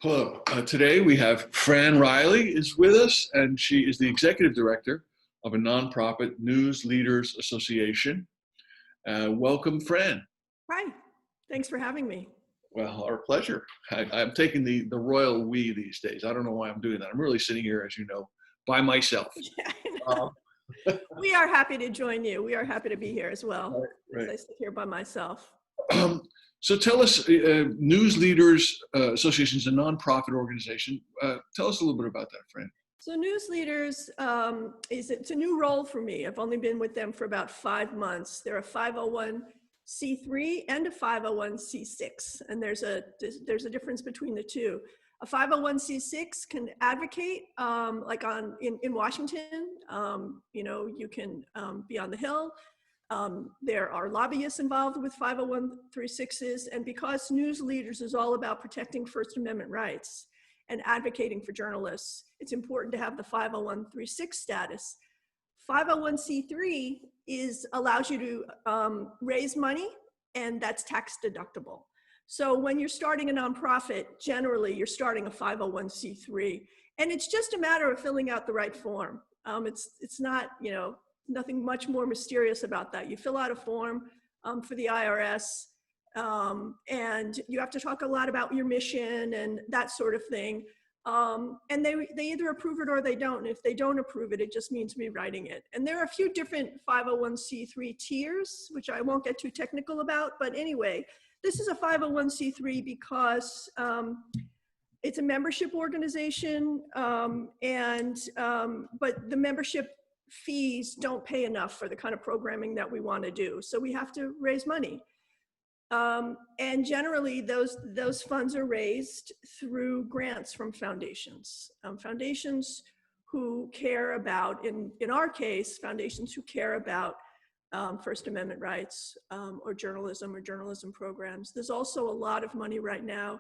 Hello. Today we have Fran Reilly is with us, and she is the executive director of a nonprofit Newsleaders Association. Welcome, Fran. Hi, thanks for having me. Well, our pleasure. I'm taking the royal we these days. I don't know why I'm doing that. I'm really sitting here, as you know, by myself. Yeah, I know. We are happy to join you. We are happy to be here as well. Right. I sit here by myself. So tell us, Newsleaders Association is a nonprofit organization. Tell us a little bit about that, Fran. So Newsleaders, it's a new role for me. I've only been with them for about 5 months. They're a 501c3 and a 501c6, and there's a difference between the two. A 501c6 can advocate, like in Washington. You can be on the Hill. There are lobbyists involved with 501(c)(3)(6)s, and because Newsleaders is all about protecting First Amendment rights and advocating for journalists, it's important to have the 501(c)(3)(6) status. 501c3 allows you to raise money, and that's tax deductible. So when you're starting a nonprofit, generally you're starting a 501c3, and it's just a matter of filling out the right form. It's not, nothing much more mysterious about that. You fill out a form for the IRS, and you have to talk a lot about your mission and that sort of thing. And they either approve it or they don't. And if they don't approve it, it just means rewriting it. And there are a few different 501c3 tiers, which I won't get too technical about. But anyway, this is a 501c3 because it's a membership organization, but the membership fees don't pay enough for the kind of programming that we want to do. So we have to raise money. And generally those funds are raised through grants from foundations. Foundations who care about, in our case, foundations who care about First Amendment rights or journalism programs. There's also a lot of money right now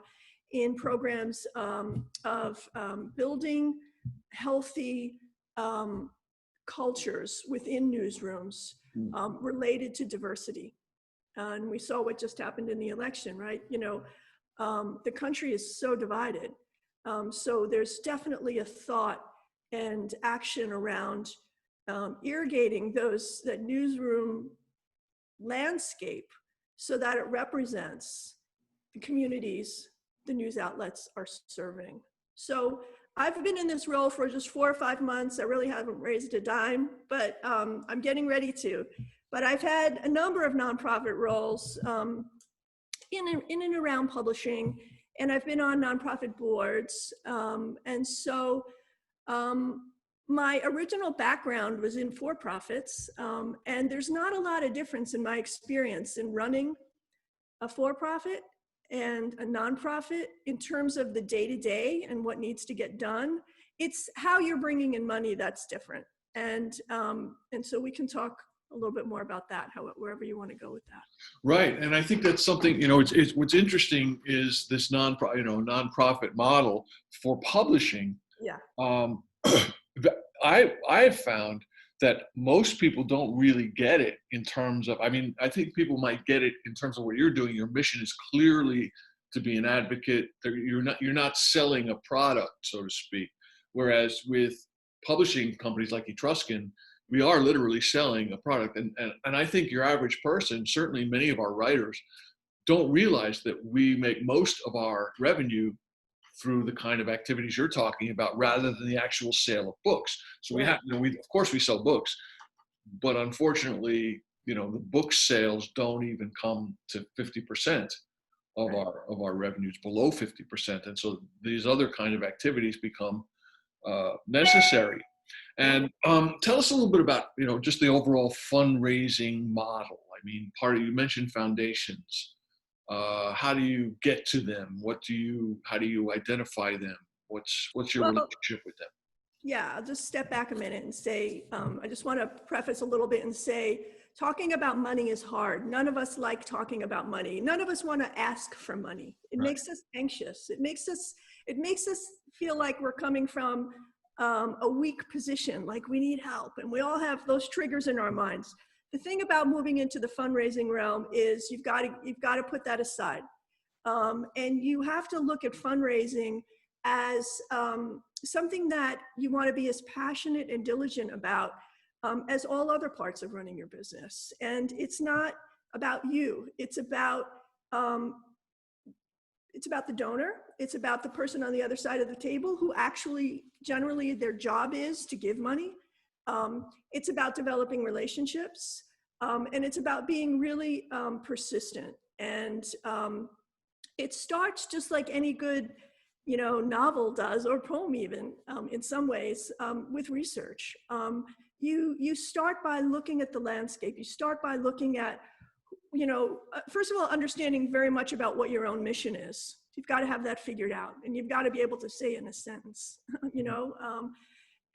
in programs of building healthy cultures within newsrooms related to diversity. And we saw what just happened in the election, right? The country is so divided. So there's definitely a thought and action around irrigating that newsroom landscape so that it represents the communities the news outlets are serving. So I've been in this role for just 4 or 5 months. I really haven't raised a dime, but I'm getting ready to. But I've had a number of nonprofit roles in and around publishing, and I've been on nonprofit boards. And so my original background was in for-profits, and there's not a lot of difference in my experience in running a for-profit and a nonprofit in terms of the day-to-day and what needs to get done. It's how you're bringing in money that's different. And so we can talk a little bit more about that, wherever you want to go with that. Right, and I think that's something, it's what's interesting is this nonprofit model for publishing. Yeah. I've found that most people don't really get it in terms of, I think people might get it in terms of what you're doing. Your mission is clearly to be an advocate. You're not selling a product, so to speak. Whereas with publishing companies like Etruscan, we are literally selling a product. And I think your average person, certainly many of our writers, don't realize that we make most of our revenue through the kind of activities you're talking about, rather than the actual sale of books. So we have, of course we sell books, but unfortunately, the book sales don't even come to 50% of our revenues, below 50%. And so these other kind of activities become necessary. And tell us a little bit about, just the overall fundraising model. You mentioned foundations. How do you get to them? How do you identify them? What's your relationship with them? Yeah, I'll just step back a minute and say, I just want to preface a little bit and say, talking about money is hard. None of us like talking about money. None of us want to ask for money. It makes us anxious. It makes us feel like we're coming from a weak position, like we need help. And we all have those triggers in our minds. The thing about moving into the fundraising realm is you've got to put that aside. And you have to look at fundraising as something that you want to be as passionate and diligent about as all other parts of running your business. And it's not about you. It's about the donor. It's about the person on the other side of the table who actually, generally, their job is to give money. It's about developing relationships. And it's about being really persistent. And it starts just like any good, novel does, or poem even, in some ways, with research. You start by looking at the landscape. You start by looking at, first of all, understanding very much about what your own mission is. You've got to have that figured out, and you've got to be able to say in a sentence,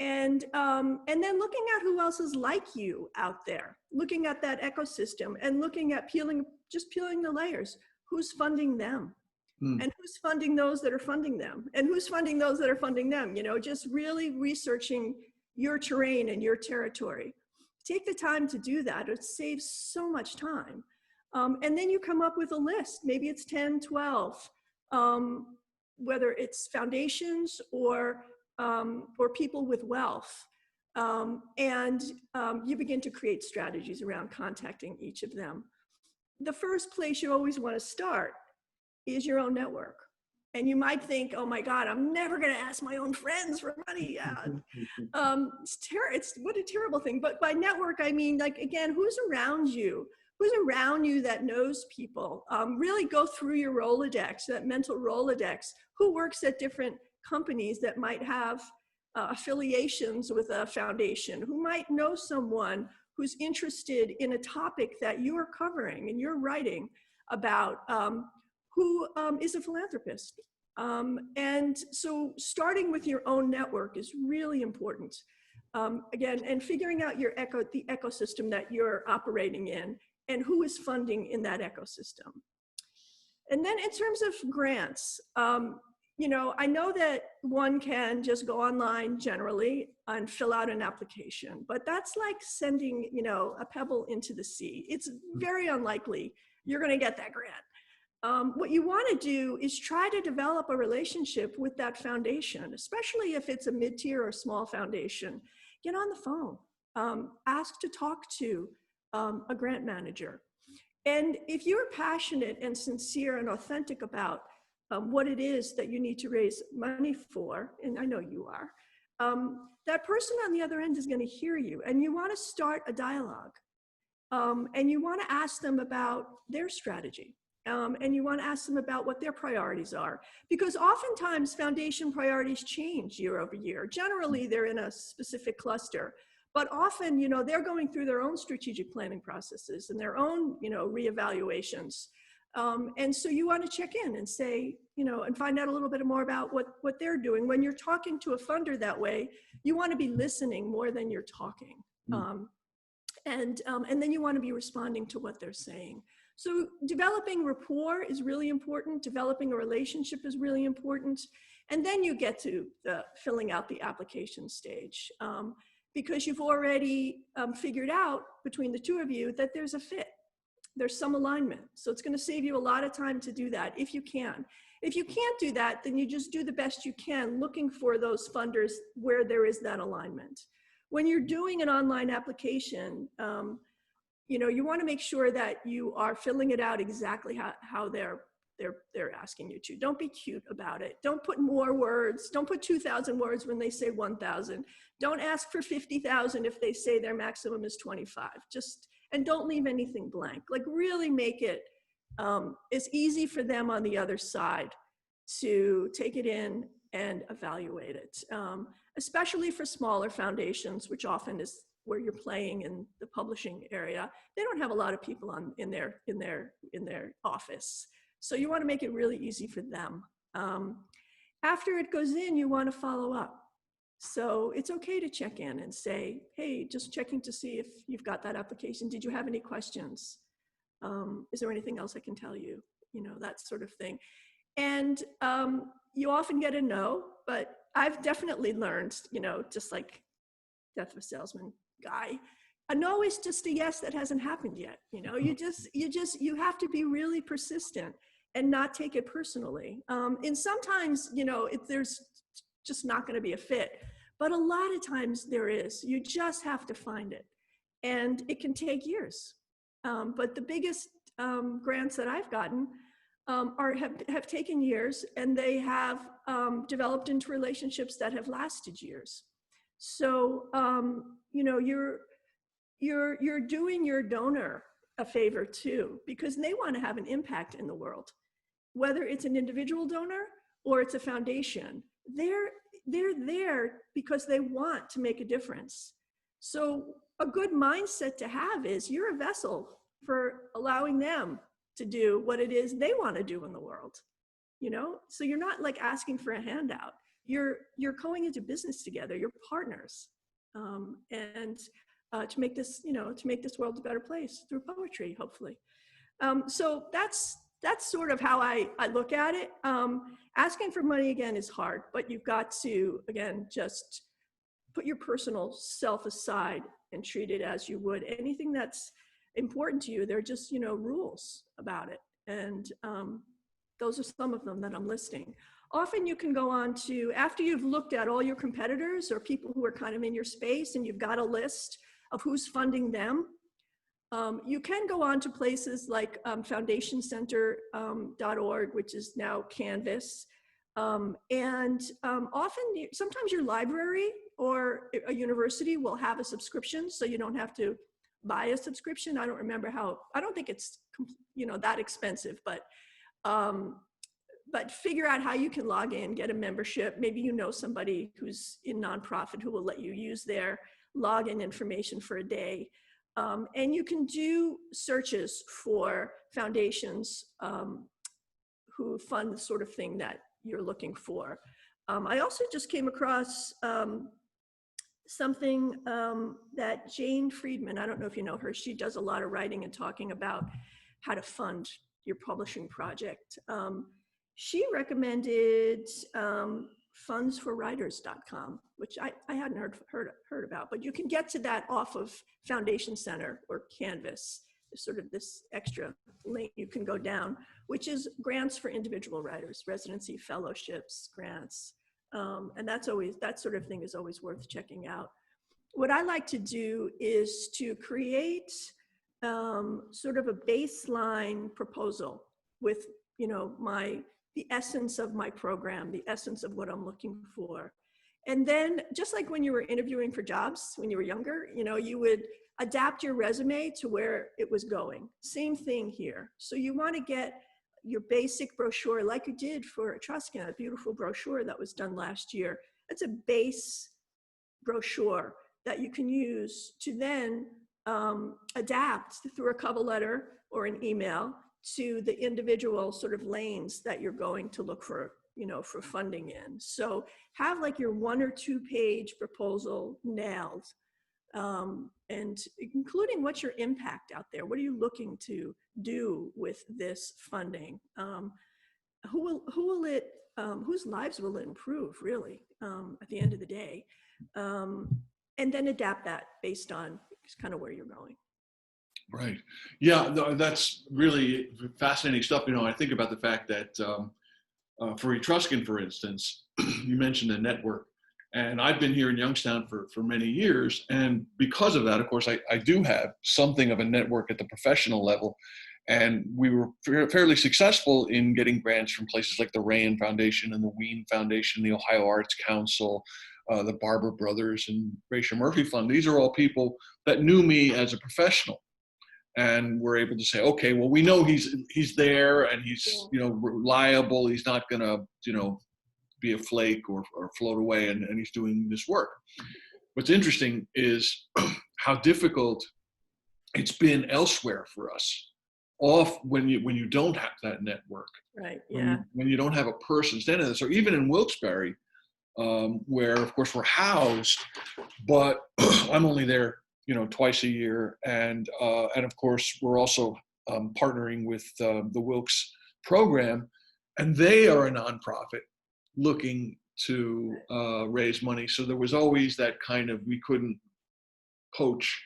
and then looking at who else is like you out there, looking at that ecosystem, and looking at peeling the layers. Who's funding them? And who's funding those that are funding them? And who's funding those that are funding them? Just really researching your terrain and your territory. Take the time to do that. It saves so much time. And then you come up with a list. Maybe it's 10, 12, whether it's foundations or people with wealth. And you begin to create strategies around contacting each of them. The first place you always want to start is your own network. And you might think, oh my God, I'm never going to ask my own friends for money. It's what a terrible thing. But by network, I mean, like, again, who's around you? Who's around you that knows people? Really go through your Rolodex, that mental Rolodex. Who works at different companies that might have affiliations with a foundation? Who might know someone who's interested in a topic that you are covering and you're writing about? Who is a philanthropist? And so starting with your own network is really important. Again, and figuring out the ecosystem that you're operating in and who is funding in that ecosystem. And then in terms of grants, I know that one can just go online generally and fill out an application, but that's like sending, a pebble into the sea. It's very unlikely you're going to get that grant. What you want to do is try to develop a relationship with that foundation, especially if it's a mid-tier or small foundation. Get on the phone, ask to talk to a grant manager. And if you're passionate and sincere and authentic about what it is that you need to raise money for, and I know you are, that person on the other end is going to hear you, and you want to start a dialogue. And you want to ask them about their strategy. And you want to ask them about what their priorities are. Because oftentimes foundation priorities change year over year. Generally, they're in a specific cluster. But often, they're going through their own strategic planning processes and their own, reevaluations. And so you want to check in and say, and find out a little bit more about what they're doing. When you're talking to a funder that way, you want to be listening more than you're talking. And then you want to be responding to what they're saying. So developing rapport is really important. Developing a relationship is really important. And then you get to filling out the application stage because you've already figured out between the two of you that there's a fit. There's some alignment. So it's going to save you a lot of time to do that if you can. If you can't do that, then you just do the best you can looking for those funders where there is that alignment. When you're doing an online application, you want to make sure that you are filling it out exactly how they're asking you to. Don't be cute about it. Don't put more words. Don't put 2,000 words when they say 1,000. Don't ask for 50,000 if they say their maximum is 25. And don't leave anything blank. Like, really make it as easy for them on the other side to take it in and evaluate it. Especially for smaller foundations, which often is where you're playing in the publishing area. They don't have a lot of people in their office. So you want to make it really easy for them. After it goes in, you want to follow up. So it's okay to check in and say, hey, just checking to see if you've got that application. Did you have any questions? Is there anything else I can tell you? That sort of thing. And you often get a no, but I've definitely learned, just like Death of a Salesman guy, a no is just a yes that hasn't happened yet. You have to be really persistent and not take it personally. And sometimes, there's just not going to be a fit, but a lot of times there is. You just have to find it, and it can take years. But the biggest grants that I've gotten have taken years, and they have developed into relationships that have lasted years. So you're doing your donor a favor too, because they want to have an impact in the world, whether it's an individual donor or it's a foundation. They're there because they want to make a difference. So a good mindset to have is you're a vessel for allowing them to do what it is they want to do in the world. So you're not like asking for a handout. You're going into business together. You're partners, and to make this world a better place through poetry, hopefully. So that's sort of how I look at it. Asking for money again is hard, but you've got to, again, just put your personal self aside and treat it as you would anything that's important to you. There are just, rules about it. And those are some of them that I'm listing. Often you can go on to, after you've looked at all your competitors or people who are kind of in your space and you've got a list of who's funding them, you can go on to places like foundationcenter.org, which is now Canvas. Often, sometimes your library or a university will have a subscription, so you don't have to buy a subscription. I don't remember I don't think it's, that expensive, but figure out how you can log in, get a membership. Maybe somebody who's in nonprofit who will let you use their login information for a day. And you can do searches for foundations who fund the sort of thing that you're looking for. I also just came across something that Jane Friedman, I don't know if you know her, she does a lot of writing and talking about how to fund your publishing project. She recommended fundsforwriters.com, which I hadn't heard about, but you can get to that off of Foundation Center or Canvas. There's sort of this extra link you can go down, which is grants for individual writers, residency, fellowships, grants. And that sort of thing is always worth checking out. What I like to do is to create sort of a baseline proposal with, the essence of my program, the essence of what I'm looking for. And then just like when you were interviewing for jobs, when you were younger, you would adapt your resume to where it was going. Same thing here. So you want to get your basic brochure like you did for Etruscan, a beautiful brochure that was done last year. It's a base brochure that you can use to then adapt through a cover letter or an email to the individual sort of lanes that you're going to look for, for funding in. So have like your 1 or 2 page proposal nailed, and including what's your impact out there. What are you looking to do with this funding? Whose lives will it improve, really, at the end of the day? And then adapt that based on kind of where you're going. Right. Yeah, that's really fascinating stuff. I think about the fact that for Etruscan, for instance, you mentioned a network. And I've been here in Youngstown for many years. And because of that, of course, I do have something of a network at the professional level. And we were fairly successful in getting grants from places like the Rayan Foundation and the Wien Foundation, the Ohio Arts Council, the Barber Brothers and Gracia Murphy Fund. These are all people that knew me as a professional. And we're able to say, okay, well, we know he's there and he's, reliable. He's not going to, be a flake or float away, and he's doing this work. What's interesting is how difficult it's been elsewhere for us. When you don't have that network, right? Yeah. When you don't have a person standing there. So even in Wilkes-Barre, where of course we're housed, but I'm only there, twice a year, and of course we're also partnering with the Wilkes program, and they are a nonprofit looking to raise money. So there was always that kind of, we couldn't poach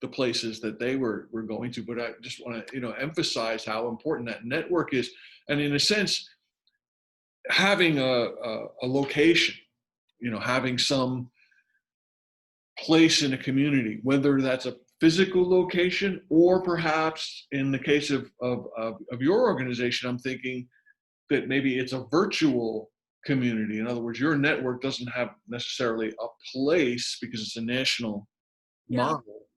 the places that they were going to, but I just want to, emphasize how important that network is. And in a sense, having a location, having some place in a community, whether that's a physical location or perhaps in the case of your organization, I'm thinking that maybe it's a virtual community. In other words, your network doesn't have necessarily a place because it's a national Yeah. model,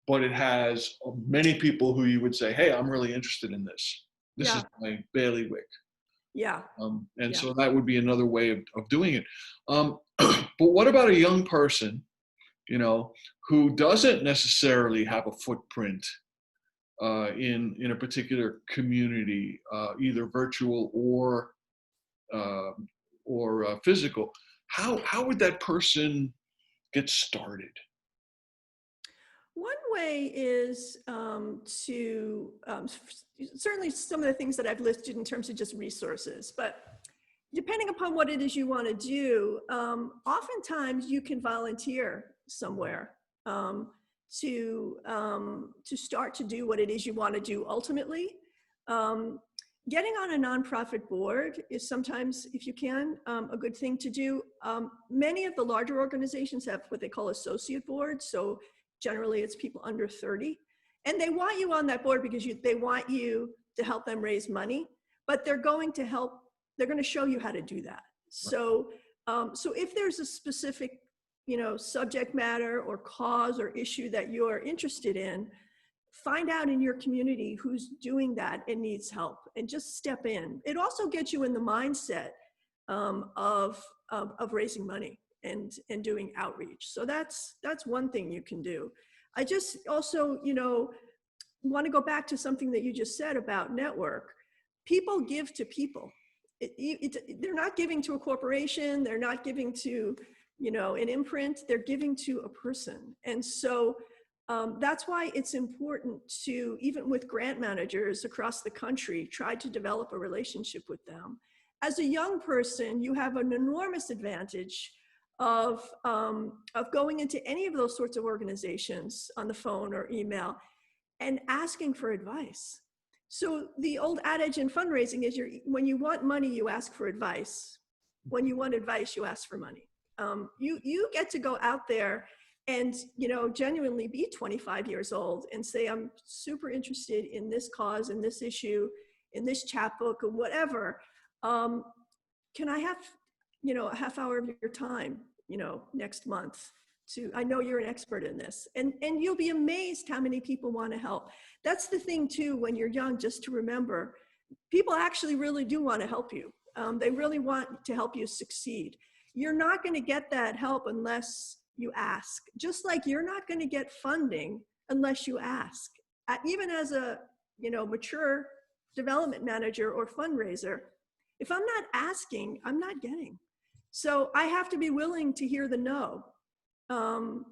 but it has many people who you would say, hey, I'm really interested in this. This is Yeah. my bailiwick. Yeah. And Yeah. so that would be another way of doing it. But what about a young person, who doesn't necessarily have a footprint in a particular community, either virtual or physical? How would that person get started? One way is certainly some of the things that I've listed in terms of just resources, but depending upon what it is you want to do, oftentimes you can volunteer somewhere to start to do what it is you want to do ultimately. Um, Getting on a nonprofit board is sometimes, if you can, a good thing to do. Many of the larger organizations have what they call associate boards. So generally it's people under 30. And they want you on that board because they want you to help them raise money, but they're going to show you how to do that. So, so if there's a specific, subject matter or cause or issue that you're interested in, find out in your community who's doing that and needs help and just step in. It also gets you in the mindset of raising money and doing outreach. So that's one thing you can do. I just also, want to go back to something that you just said about network. People give to people. They're not giving to a corporation. They're not giving to, an imprint. They're giving to a person. And so that's why it's important to, even with grant managers across the country, try to develop a relationship with them. As a young person, you have an enormous advantage of going into any of those sorts of organizations on the phone or email and asking for advice. So the old adage in fundraising is when you want money, you ask for advice. When you want advice, you ask for money. You get to go out there and genuinely be 25 years old and say, I'm super interested in this cause, in this issue, in this chapbook or whatever. Can I have a half hour of your time next month? I know you're an expert in this, and you'll be amazed how many people want to help. That's the thing too, when you're young, just to remember, people actually really do want to help you. They really want to help you succeed. You're not going to get that help unless you ask. Just like you're not going to get funding unless you ask. Even as a mature development manager or fundraiser, if I'm not asking, I'm not getting. So I have to be willing to hear the no. But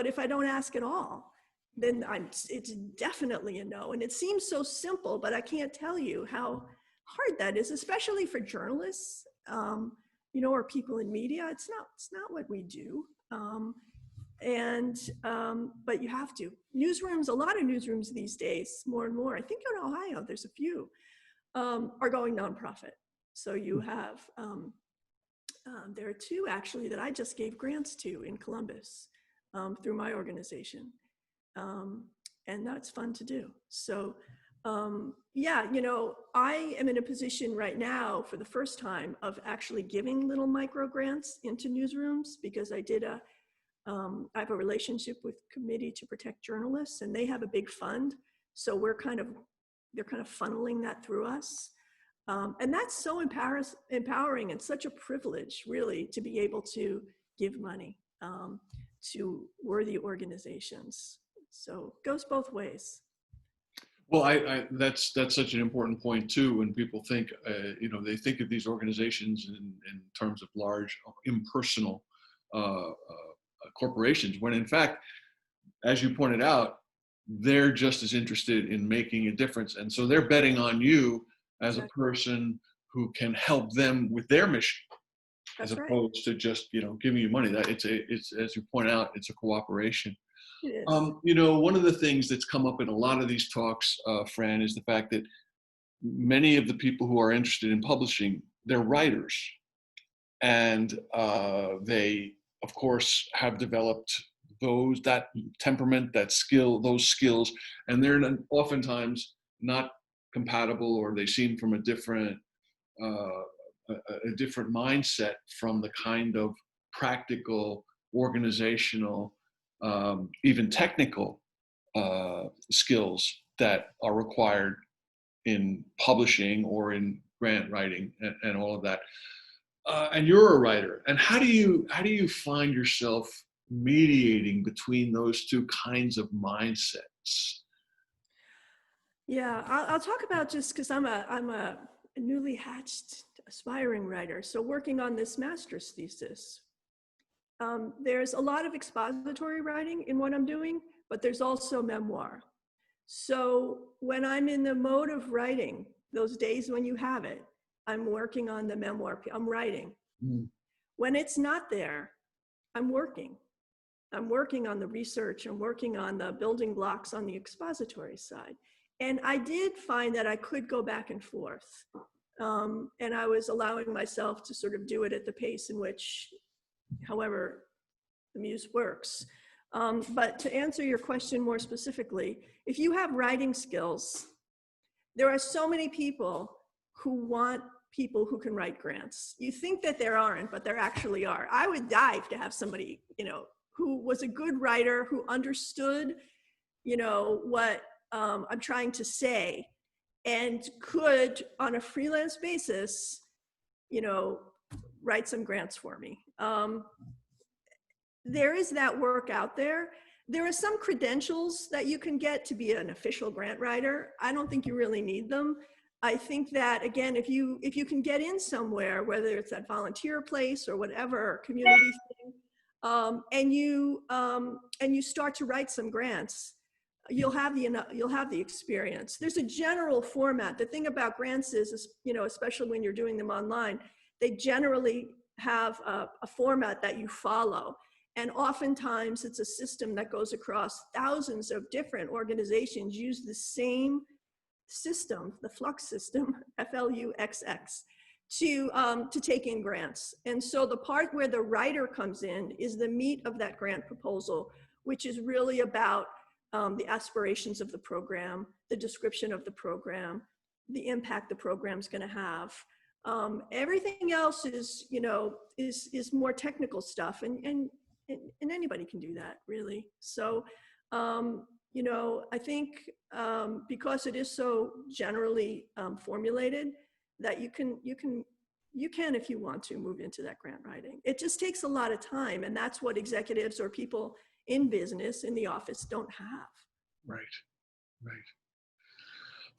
if I don't ask at all, then it's definitely a no. And it seems so simple, but I can't tell you how hard that is, especially for journalists, or people in media. It's not what we do. But you have to. Newsrooms, a lot of newsrooms these days, more and more, I think in Ohio, there's a few, are going nonprofit. So you have, there are two actually that I just gave grants to in Columbus through my organization. And that's fun to do. So I am in a position right now for the first time of actually giving little micro grants into newsrooms because I have a relationship with Committee to Protect Journalists, and they have a big fund. So they're kind of funneling that through us. And that's so empowering and such a privilege, really, to be able to give money to worthy organizations. So it goes both ways. Well, that's such an important point too. When people think, they think of these organizations in terms of large, impersonal corporations, when in fact, as you pointed out, they're just as interested in making a difference, and so they're betting on you as a person who can help them with their mission, That's as opposed to just giving you money. That it's as you point out, it's a cooperation. It is. One of the things that's come up in a lot of these talks, Fran, is the fact that many of the people who are interested in publishing, they're writers. And they, of course, have developed that temperament, that skill, those skills, and they're oftentimes not compatible, or they seem from a different different mindset from the kind of practical, organizational, even technical skills that are required in publishing or in grant writing and all of that. And you're a writer. And how do you find yourself mediating between those two kinds of mindsets? Yeah, I'll talk about, just because I'm a newly hatched aspiring writer. So working on this master's thesis, there's a lot of expository writing in what I'm doing, but there's also memoir. So when I'm in the mode of writing, those days when you have it, I'm working on the memoir. I'm writing. Mm. When it's not there, I'm working. I'm working on the research. I'm working on the building blocks on the expository side. And I did find that I could go back and forth. And I was allowing myself to sort of do it at the pace in which, however, the muse works. But to answer your question more specifically, if you have writing skills, there are so many people who want people who can write grants. You think that there aren't, but there actually are. I would dive to have somebody, who was a good writer, who understood, what I'm trying to say, and could, on a freelance basis, write some grants for me. There is that work out there. There are some credentials that you can get to be an official grant writer. I don't think you really need them. I think that, again, if you can get in somewhere, whether it's that volunteer place or whatever community thing, and you start to write some grants, you'll have the experience. There's a general format. The thing about grants is, especially when you're doing them online, they generally have a format that you follow. And oftentimes it's a system that goes across thousands of different organizations use the same system, the Flux system, FLUXX, to take in grants. And so the part where the writer comes in is the meat of that grant proposal, which is really about the aspirations of the program, the description of the program, the impact the program's going to have. Everything else is, is more technical stuff, and anybody can do that, really. So, I think because it is so generally formulated, that you can, if you want to, move into that grant writing. It just takes a lot of time, and that's what executives or people in business, in the office, don't have. Right, right.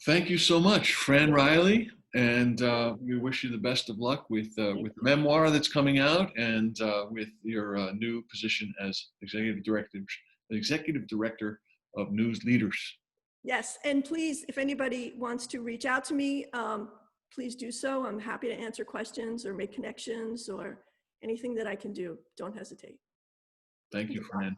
Thank you so much, Fran Reilly, and we wish you the best of luck with the memoir that's coming out, and with your new position as executive director of Newsleaders. Yes, and please, if anybody wants to reach out to me, please do so. I'm happy to answer questions or make connections or anything that I can do. Don't hesitate. Thank you, Fran.